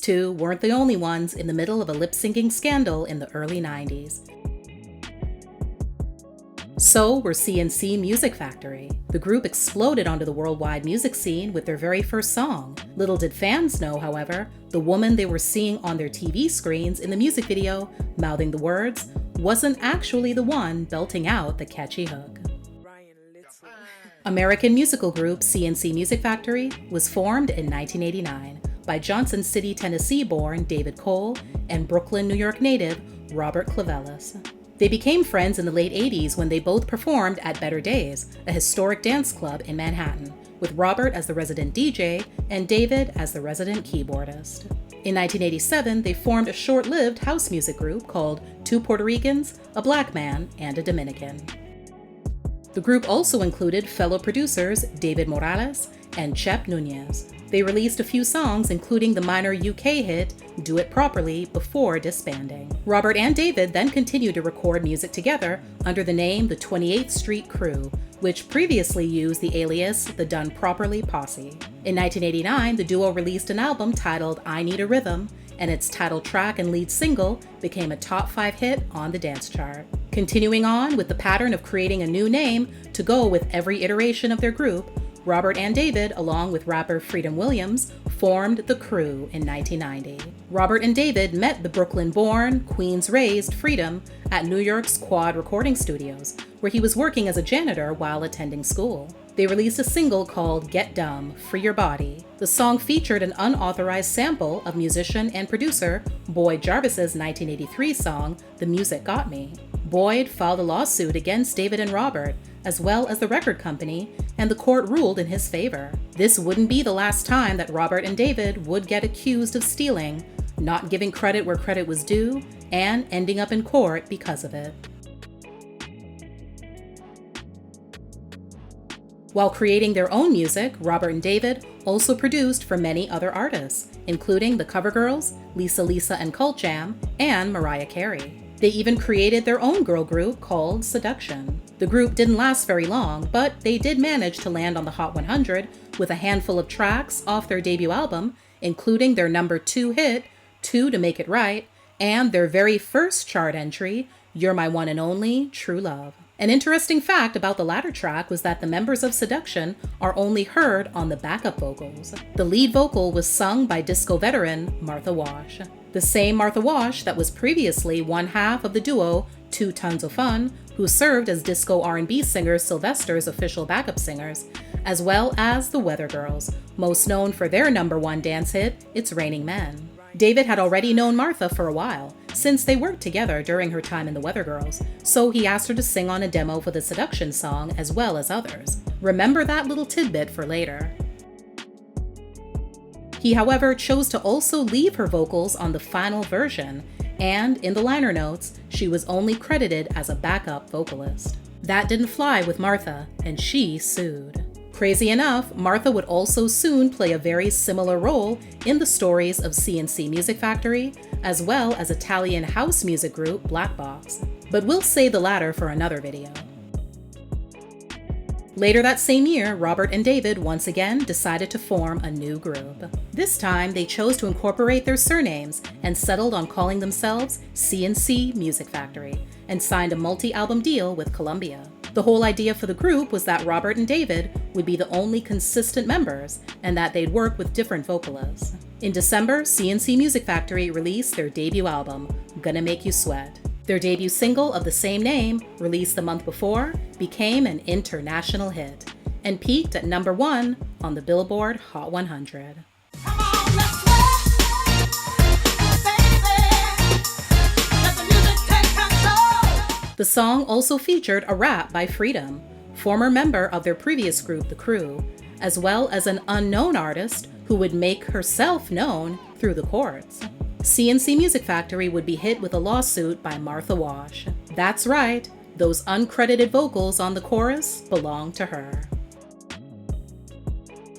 two weren't the only ones in the middle of a lip-syncing scandal in the early 90s. So were C+C Music Factory. The group exploded onto the worldwide music scene with their very first song. Little did fans know, however, the woman they were seeing on their TV screens in the music video, mouthing the words, wasn't actually the one belting out the catchy hook. American musical group C+C Music Factory was formed in 1989 by Johnson City, Tennessee-born David Cole and Brooklyn, New York native Robert Clavelis. They became friends in the late 80s when they both performed at Better Days, a historic dance club in Manhattan, with Robert as the resident DJ and David as the resident keyboardist. In 1987, they formed a short-lived house music group called Two Puerto Ricans, a Black Man, and a Dominican. The group also included fellow producers David Morales and Chep Nunez. They released a few songs, including the minor UK hit Do It Properly, before disbanding. Robert and David then continued to record music together under the name the 28th Street Crew, which previously used the alias the Done Properly Posse. In 1989, the duo released an album titled I Need a Rhythm, and its title track and lead single became a top 5 hit on the dance chart. Continuing on with the pattern of creating a new name to go with every iteration of their group, Robert and David, along with rapper Freedom Williams, formed The Crew in 1990. Robert and David met the Brooklyn-born, Queens-raised Freedom at New York's Quad Recording Studios, where he was working as a janitor while attending school. They released a single called Get Dumb, Free Your Body. The song featured an unauthorized sample of musician and producer Boyd Jarvis's 1983 song, The Music Got Me. Boyd filed a lawsuit against David and Robert, as well as the record company, and the court ruled in his favor. This wouldn't be the last time that Robert and David would get accused of stealing, not giving credit where credit was due, and ending up in court because of it. While creating their own music, Robert and David also produced for many other artists, including the Covergirls, Lisa and Cult Jam, and Mariah Carey. They even created their own girl group called Seduction. The group didn't last very long, but they did manage to land on the Hot 100 with a handful of tracks off their debut album, including their number 2 hit, Two to Make It Right, and their very first chart entry, You're My One and Only, True Love. An interesting fact about the latter track was that the members of Seduction are only heard on the backup vocals. The lead vocal was sung by disco veteran Martha Wash, the same Martha Wash that was previously one half of the duo 2 Tons of Fun, who served as disco R&B singer Sylvester's official backup singers, as well as the Weather Girls, most known for their number 1 dance hit, It's Raining Men. David had already known Martha for a while, since they worked together during her time in the Weather Girls, so he asked her to sing on a demo for the Seduction song as well as others. Remember that little tidbit for later. He, however, chose to also leave her vocals on the final version, and in the liner notes, she was only credited as a backup vocalist. That didn't fly with Martha, and she sued. Crazy enough, Martha would also soon play a very similar role in the stories of C+C Music Factory, as well as Italian house music group Black Box. But we'll save the latter for another video. Later that same year, Robert and David once again decided to form a new group. This time, they chose to incorporate their surnames and settled on calling themselves C+C Music Factory, and signed a multi-album deal with Columbia. The whole idea for the group was that Robert and David would be the only consistent members, and that they'd work with different vocalists. In December, C+C Music Factory released their debut album, Gonna Make You Sweat. Their debut single of the same name, released the month before, became an international hit, and peaked at number 1 on the Billboard Hot 100. The song also featured a rap by Freedom, former member of their previous group, The Crew, as well as an unknown artist who would make herself known through the courts. C+C Music Factory would be hit with a lawsuit by Martha Wash. That's right, those uncredited vocals on the chorus belong to her.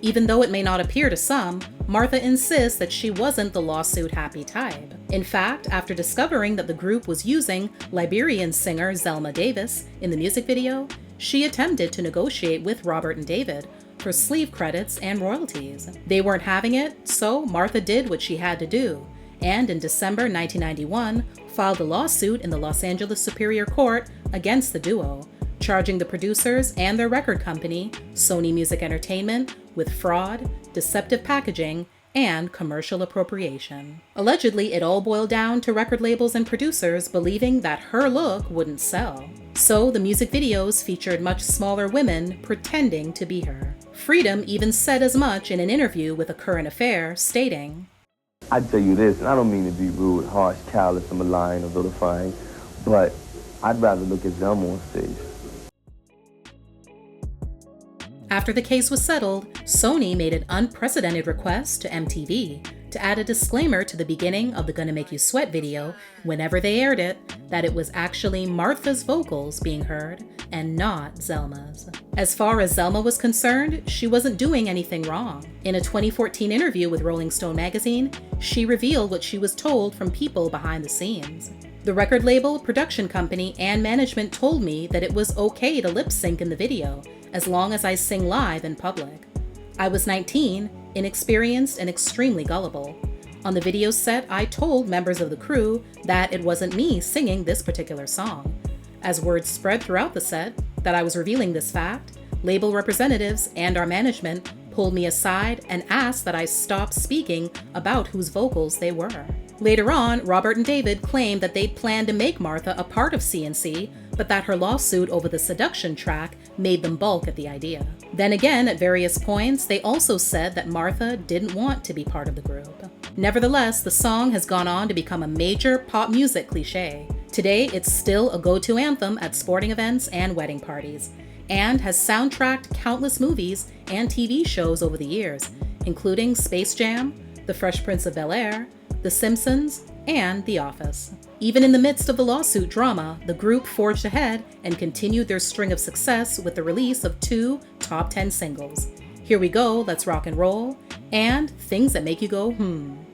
Even though it may not appear to some, Martha insists that she wasn't the lawsuit-happy type. In fact, after discovering that the group was using Liberian singer Zelma Davis in the music video, she attempted to negotiate with Robert and David for sleeve credits and royalties. They weren't having it, so Martha did what she had to do, and in December 1991 filed a lawsuit in the Los Angeles Superior Court against the duo, charging the producers and their record company, Sony Music Entertainment, with fraud, deceptive packaging, and commercial appropriation. Allegedly, it all boiled down to record labels and producers believing that her look wouldn't sell. So the music videos featured much smaller women pretending to be her. Freedom even said as much in an interview with A Current Affair, stating, "I tell you this, and I don't mean to be rude, harsh, callous, or malign, or vilifying, but I'd rather look at Zelma on stage." After the case was settled, Sony made an unprecedented request to MTV to add a disclaimer to the beginning of the Gonna Make You Sweat video whenever they aired it that it was actually Martha's vocals being heard and not Zelma's. As far as Zelma was concerned, she wasn't doing anything wrong. In a 2014 interview with Rolling Stone magazine, she revealed what she was told from people behind the scenes. "The record label, production company, and management told me that it was okay to lip sync in the video, as long as I sing live in public. I was 19, inexperienced, and extremely gullible. On the video set, I told members of the crew that it wasn't me singing this particular song. As word spread throughout the set that I was revealing this fact, label representatives and our management pulled me aside and asked that I stop speaking about whose vocals they were." Later on, Robert and David claimed that they'd planned to make Martha a part of C+C, but that her lawsuit over the Seduction track made them balk at the idea. Then again, at various points, they also said that Martha didn't want to be part of the group. Nevertheless, the song has gone on to become a major pop music cliche. Today, it's still a go-to anthem at sporting events and wedding parties, and has soundtracked countless movies and TV shows over the years, including Space Jam, The Fresh Prince of Bel-Air, The Simpsons, and The Office. Even in the midst of the lawsuit drama, the group forged ahead and continued their string of success with the release of 2 top 10 singles, Here We Go, Let's Rock and Roll, and Things That Make You Go,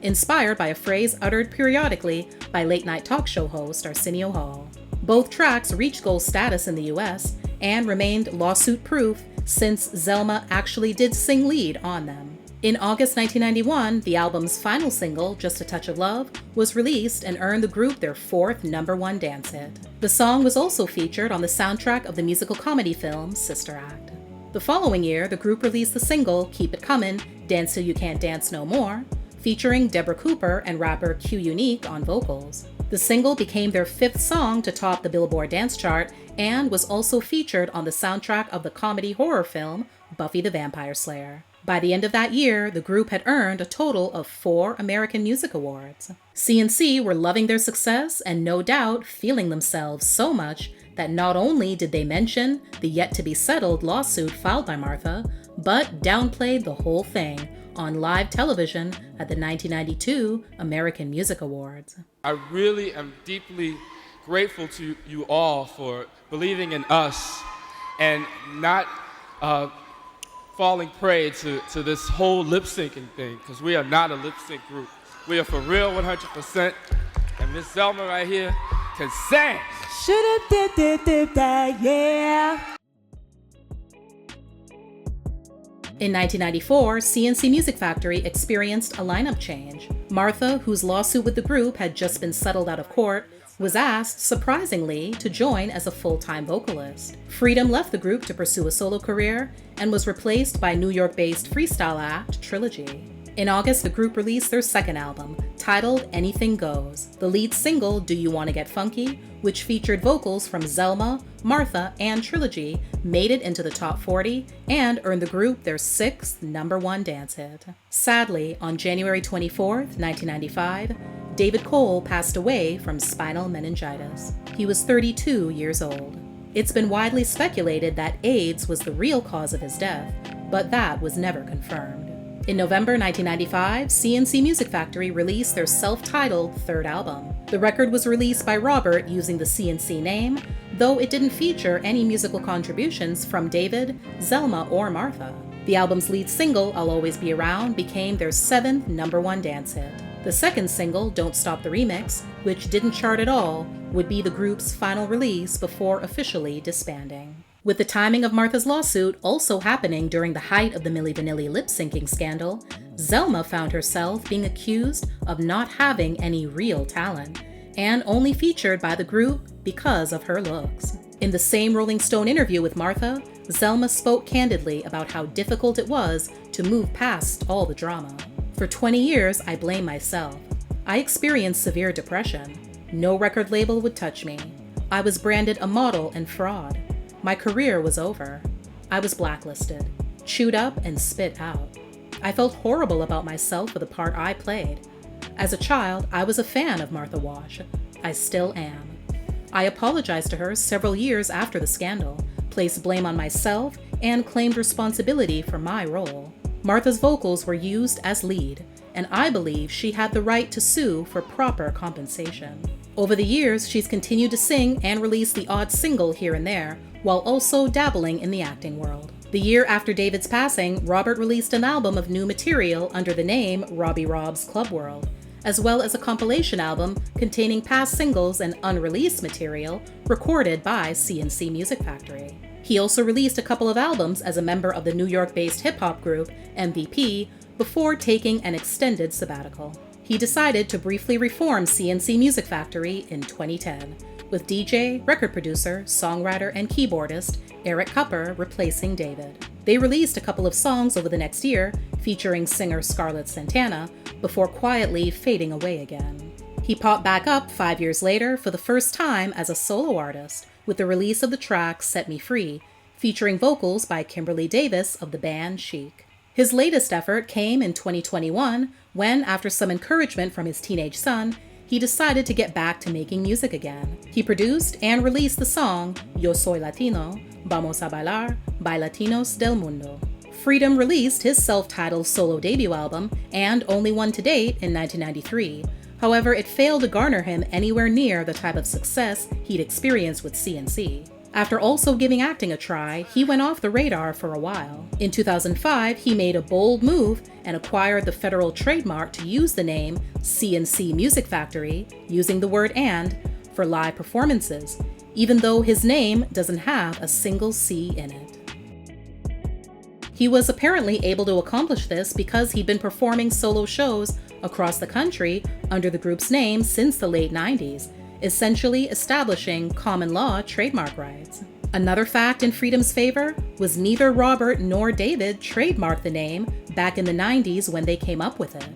inspired by a phrase uttered periodically by late-night talk show host Arsenio Hall. Both tracks reached gold status in the US and remained lawsuit-proof since Zelma actually did sing lead on them. In August 1991, the album's final single, Just a Touch of Love, was released and earned the group their 4th #1 dance hit. The song was also featured on the soundtrack of the musical comedy film Sister Act. The following year, the group released the single Keep It Comin', Dance Till You Can't Dance No More, featuring Deborah Cooper and rapper Q Unique on vocals. The single became their 5th song to top the Billboard dance chart and was also featured on the soundtrack of the comedy horror film Buffy the Vampire Slayer. By the end of that year, the group had earned a total of 4 American Music Awards. C+C were loving their success and no doubt feeling themselves so much that not only did they mention the yet-to-be-settled lawsuit filed by Martha, but downplayed the whole thing on live television at the 1992 American Music Awards. I really am deeply grateful to you all for believing in us and not falling prey to this whole lip-syncing thing, because we are not a lip-sync group. We are for real 100%, and Miss Zelma right here can sing. Should've did that, yeah. In 1994, C+C Music Factory experienced a lineup change. Martha, whose lawsuit with the group had just been settled out of court, was asked, surprisingly, to join as a full-time vocalist. Freedom left the group to pursue a solo career and was replaced by New York-based freestyle act Trilogy. In August, the group released their 2nd album, titled Anything Goes. The lead single, Do You Wanna Get Funky?, which featured vocals from Zelma, Martha, and Trilogy, made it into the top 40 and earned the group their 6th #1 dance hit. Sadly, on January 24, 1995, David Cole passed away from spinal meningitis. He was 32 years old. It's been widely speculated that AIDS was the real cause of his death, but that was never confirmed. In November 1995, C+C Music Factory released their self-titled 3rd album. The record was released by Robert using the C+C name, though it didn't feature any musical contributions from David, Zelma, or Martha. The album's lead single, I'll Always Be Around, became their 7th #1 dance hit. The 2nd single, Don't Stop the Remix, which didn't chart at all, would be the group's final release before officially disbanding. With the timing of Martha's lawsuit also happening during the height of the Milli Vanilli lip-syncing scandal, Zelma found herself being accused of not having any real talent and only featured by the group because of her looks. In the same Rolling Stone interview with Martha, Zelma spoke candidly about how difficult it was to move past all the drama. For 20 years, I blame myself. I experienced severe depression. No record label would touch me. I was branded a model and fraud. My career was over. I was blacklisted, chewed up and spit out. I felt horrible about myself for the part I played. As a child, I was a fan of Martha Wash. I still am. I apologized to her several years after the scandal, placed blame on myself, and claimed responsibility for my role. Martha's vocals were used as lead, and I believe she had the right to sue for proper compensation. Over the years, she's continued to sing and release the odd single here and there, while also dabbling in the acting world. The year after David's passing, Robert released an album of new material under the name Robbie Rob's Club World, as well as a compilation album containing past singles and unreleased material recorded by C+C Music Factory. He also released a couple of albums as a member of the New York-based hip-hop group MVP before taking an extended sabbatical. He decided to briefly reform C+C Music Factory in 2010, with DJ, record producer, songwriter, and keyboardist Eric Kupper replacing David. They released a couple of songs over the next year, featuring singer Scarlett Santana, before quietly fading away again. He popped back up 5 years later for the first time as a solo artist, with the release of the track Set Me Free, featuring vocals by Kimberly Davis of the band Chic. His latest effort came in 2021 when, after some encouragement from his teenage son, he decided to get back to making music again. He produced and released the song Yo Soy Latino, Vamos a Bailar by Latinos del Mundo. Freedom released his self-titled solo debut album, and only one to date, in 1993. However, it failed to garner him anywhere near the type of success he'd experienced with C+C. After also giving acting a try, he went off the radar for a while. In 2005, he made a bold move and acquired the federal trademark to use the name C+C Music Factory, using the word "and" for live performances, even though his name doesn't have a single C in it. He was apparently able to accomplish this because he'd been performing solo shows across the country under the group's name since the late 90s, essentially establishing common law trademark rights. Another fact in Freedom's favor was neither Robert nor David trademarked the name back in the 90s when they came up with it.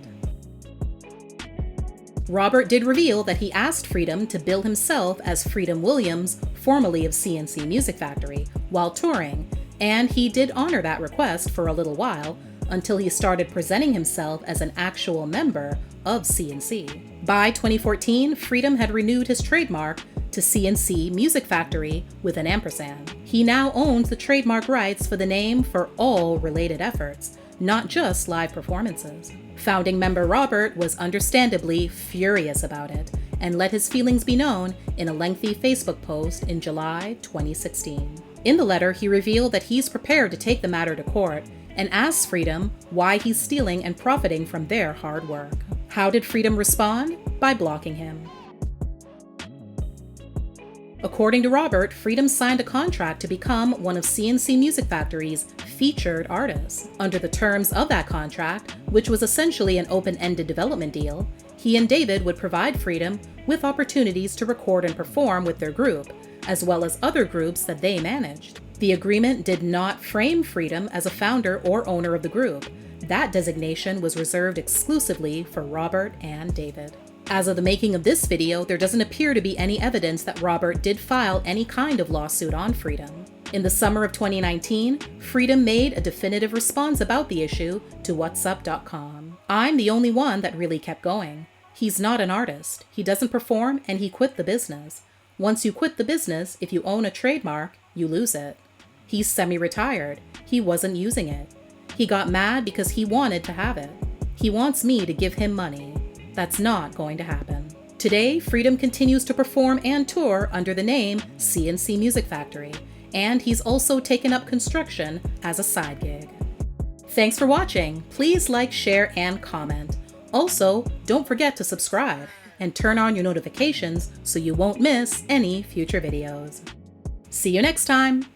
Robert did reveal that he asked Freedom to bill himself as Freedom Williams, formerly of C+C Music Factory, while touring, and he did honor that request for a little while, until he started presenting himself as an actual member of C+C. By 2014, Freedom had renewed his trademark to C+C Music Factory with an ampersand. He now owns the trademark rights for the name for all related efforts, not just live performances. Founding member Robert was understandably furious about it, and let his feelings be known in a lengthy Facebook post in July 2016. In the letter, he revealed that he's prepared to take the matter to court and asks Freedom why he's stealing and profiting from their hard work. How did Freedom respond? By blocking him. According to Robert, Freedom signed a contract to become one of C+C Music Factory's featured artists. Under the terms of that contract, which was essentially an open-ended development deal, he and David would provide Freedom with opportunities to record and perform with their group, as well as other groups that they managed. The agreement did not frame Freedom as a founder or owner of the group. That designation was reserved exclusively for Robert and David. As of the making of this video, there doesn't appear to be any evidence that Robert did file any kind of lawsuit on Freedom. In the summer of 2019, Freedom made a definitive response about the issue to whatsup.com. "I'm the only one that really kept going. He's not an artist. He doesn't perform, and he quit the business. Once you quit the business, if you own a trademark, you lose it. He's semi-retired. He wasn't using it. He got mad because he wanted to have it. He wants me to give him money. That's not going to happen." Today, Freedom continues to perform and tour under the name C+C Music Factory, and he's also taken up construction as a side gig. Thanks for watching. Please like, share, and comment. Also, don't forget to subscribe and turn on your notifications so you won't miss any future videos. See you next time!